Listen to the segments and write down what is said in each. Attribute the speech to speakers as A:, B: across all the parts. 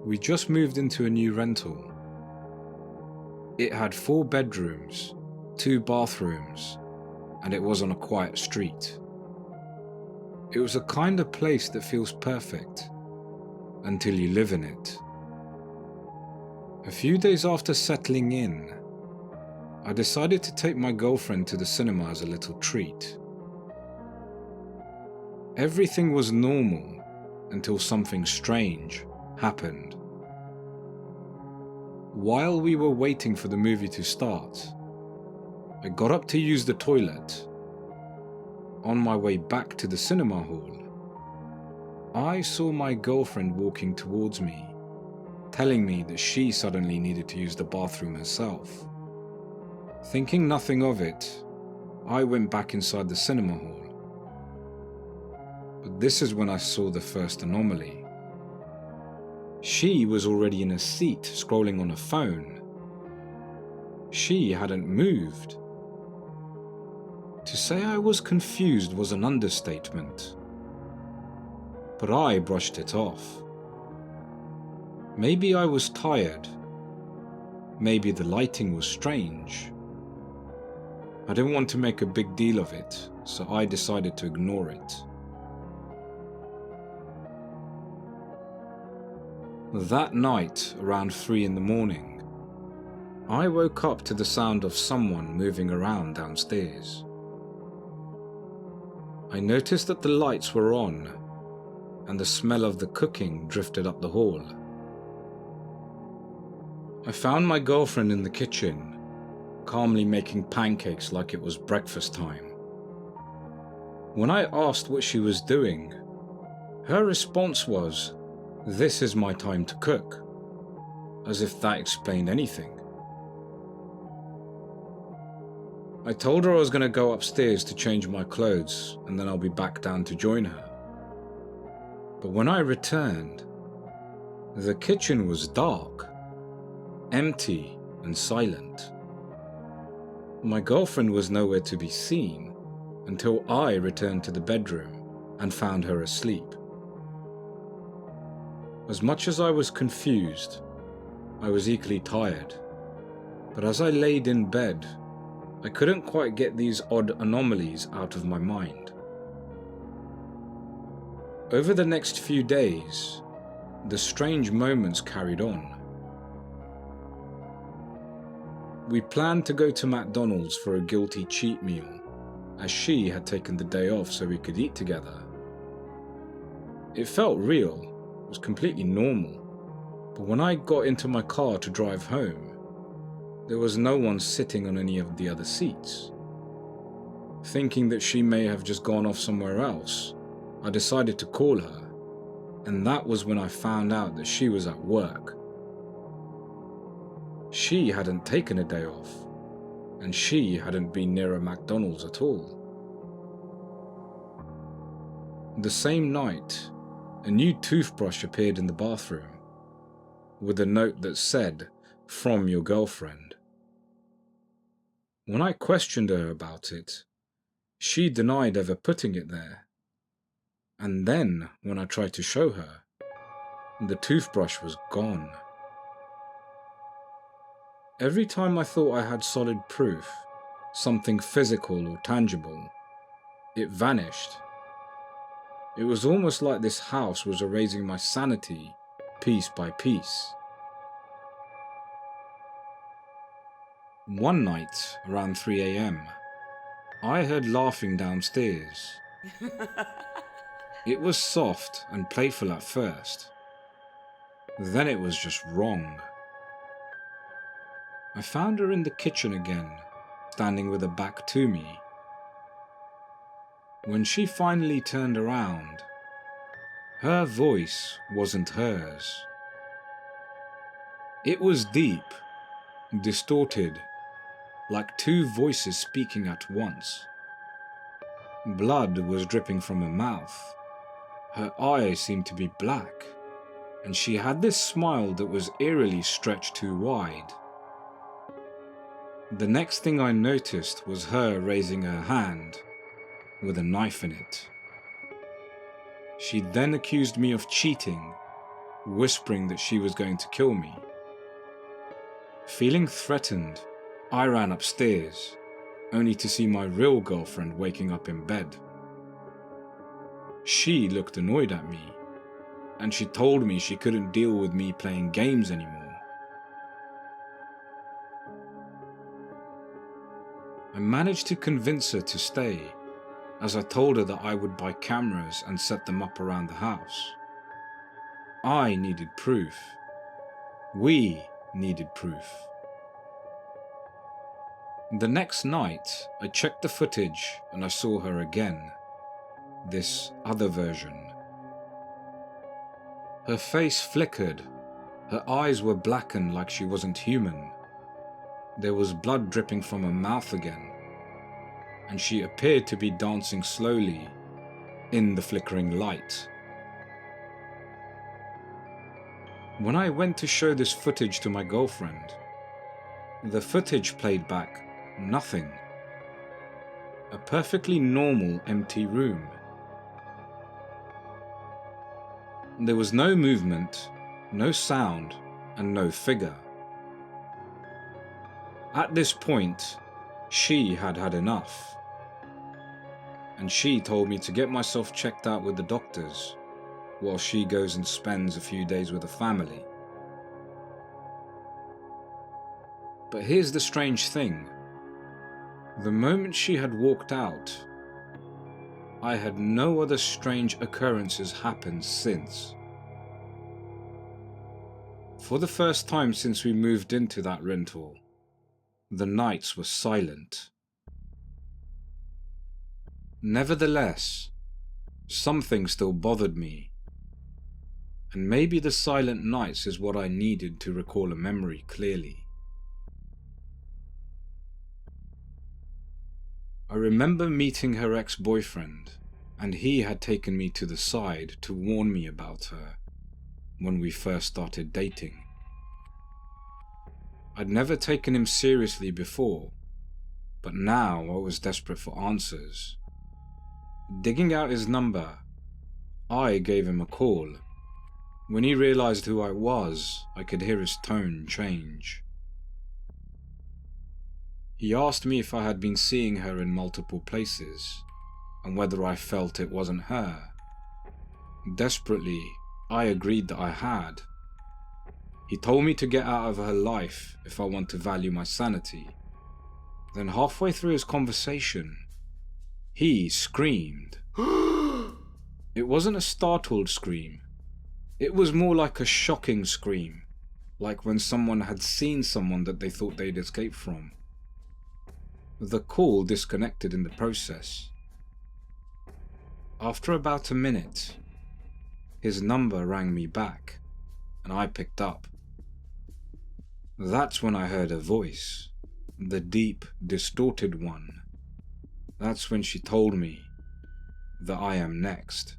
A: We just moved into a new rental. It had 4 bedrooms, 2 bathrooms, and it was on a quiet street. It was a kind of place that feels perfect until you live in it. A few days after settling in, I decided to take my girlfriend to the cinema as a little treat. Everything was normal until something strange happened. While we were waiting for the movie to start, I got up to use the toilet. On my way back to the cinema hall, I saw my girlfriend walking towards me, telling me that she suddenly needed to use the bathroom herself. Thinking nothing of it, I went back inside the cinema hall. But this is when I saw the first anomaly. She was already in a seat scrolling on a phone. She hadn't moved. To say I was confused was an understatement, but I brushed it off. Maybe I was tired. Maybe the lighting was strange. I didn't want to make a big deal of it, so I decided to ignore it. That night, around 3 in the morning, I woke up to the sound of someone moving around downstairs. I noticed that the lights were on, and the smell of the cooking drifted up the hall. I found my girlfriend in the kitchen, calmly making pancakes like it was breakfast time. When I asked what she was doing, her response was, "This is my time to cook," as if that explained anything. I told her I was going to go upstairs to change my clothes and then I'll be back down to join her. But when I returned, the kitchen was dark, empty and silent. My girlfriend was nowhere to be seen until I returned to the bedroom and found her asleep. As much as I was confused, I was equally tired, but as I laid in bed, I couldn't quite get these odd anomalies out of my mind. Over the next few days, the strange moments carried on. We planned to go to McDonald's for a guilty cheat meal, as she had taken the day off so we could eat together. It felt real, it was completely normal, but when I got into my car to drive home, there was no one sitting on any of the other seats. Thinking that she may have just gone off somewhere else, I decided to call her, and that was when I found out that she was at work. She hadn't taken a day off, and she hadn't been near a McDonald's at all. The same night, a new toothbrush appeared in the bathroom, with a note that said, "From your girlfriend." When I questioned her about it, she denied ever putting it there. And then, when I tried to show her, the toothbrush was gone. Every time I thought I had solid proof, something physical or tangible, it vanished. It was almost like this house was erasing my sanity piece by piece. One night, around 3 a.m., I heard laughing downstairs. It was soft and playful at first. Then it was just wrong. I found her in the kitchen again, standing with her back to me. When she finally turned around, her voice wasn't hers. It was deep, distorted, like 2 voices speaking at once. Blood was dripping from her mouth. Her eyes seemed to be black, and she had this smile that was eerily stretched too wide. The next thing I noticed was her raising her hand with a knife in it. She then accused me of cheating whispering that she was going to kill me. Feeling threatened, I ran upstairs, only to see my real girlfriend waking up in bed. She looked annoyed at me, and she told me she couldn't deal with me playing games anymore. I managed to convince her to stay, as I told her that I would buy cameras and set them up around the house. I needed proof. We needed proof. The next night, I checked the footage and I saw her again. This other version. Her face flickered. Her eyes were blackened like she wasn't human. There was blood dripping from her mouth again, and she appeared to be dancing slowly in the flickering light. When I went to show this footage to my girlfriend, the footage played back nothing. A perfectly normal empty room. There was no movement, no sound, and no figure. At this point, she had had enough, and she told me to get myself checked out with the doctors while she goes and spends a few days with the family. But here's the strange thing. The moment she had walked out, I had no other strange occurrences happen since. For the first time since we moved into that rental, the nights were silent. Nevertheless, something still bothered me, and maybe the silent nights is what I needed to recall a memory clearly. I remember meeting her ex-boyfriend, and he had taken me to the side to warn me about her when we first started dating. I'd never taken him seriously before, but now I was desperate for answers. Digging out his number, I gave him a call. When he realized who I was, I could hear his tone change. He asked me if I had been seeing her in multiple places, and whether I felt it wasn't her. Desperately, I agreed that I had. He told me to get out of her life if I want to value my sanity. Then halfway through his conversation, he screamed. It wasn't a startled scream. It was more like a shocking scream, like when someone had seen someone that they thought they'd escaped from. The call disconnected in the process. After about a minute, his number rang me back, and I picked up. That's when I heard her voice, the deep, distorted one. That's when she told me that I am next.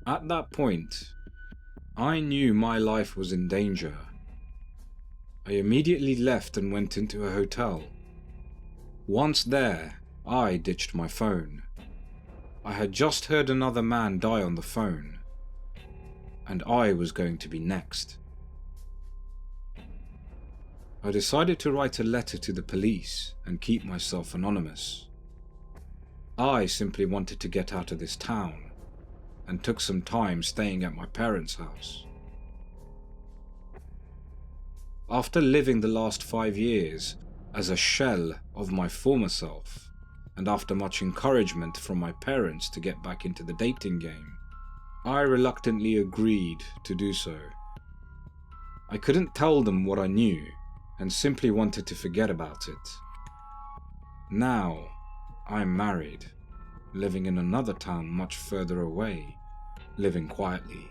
A: At that point, I knew my life was in danger. I immediately left and went into a hotel. Once there, I ditched my phone. I had just heard another man die on the phone, and I was going to be next. I decided to write a letter to the police and keep myself anonymous. I simply wanted to get out of this town, and took some time staying at my parents' house. After living the last 5 years as a shell of my former self, and after much encouragement from my parents to get back into the dating game, I reluctantly agreed to do so. I couldn't tell them what I knew, and simply wanted to forget about it. Now, I'm married, living in another town much further away, living quietly.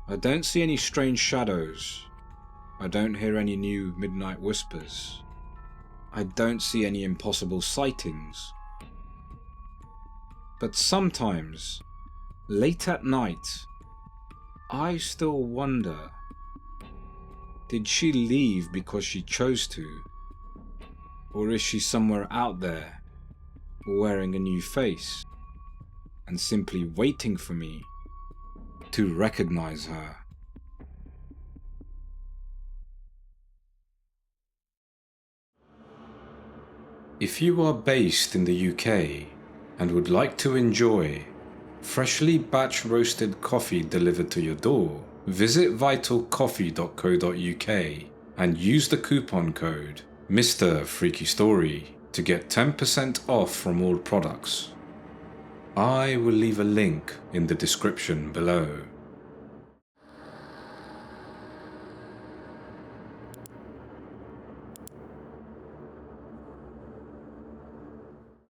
A: I don't see any strange shadows. I don't hear any new midnight whispers. I don't see any impossible sightings. But sometimes, late at night, I still wonder, did she leave because she chose to? Or is she somewhere out there, wearing a new face, and simply waiting for me to recognize her. If you are based in the UK and would like to enjoy freshly batch roasted coffee delivered to your door, visit vitalcoffee.co.uk and use the coupon code mrfreakystory to get 10% off from all products. I will leave a link in the description below.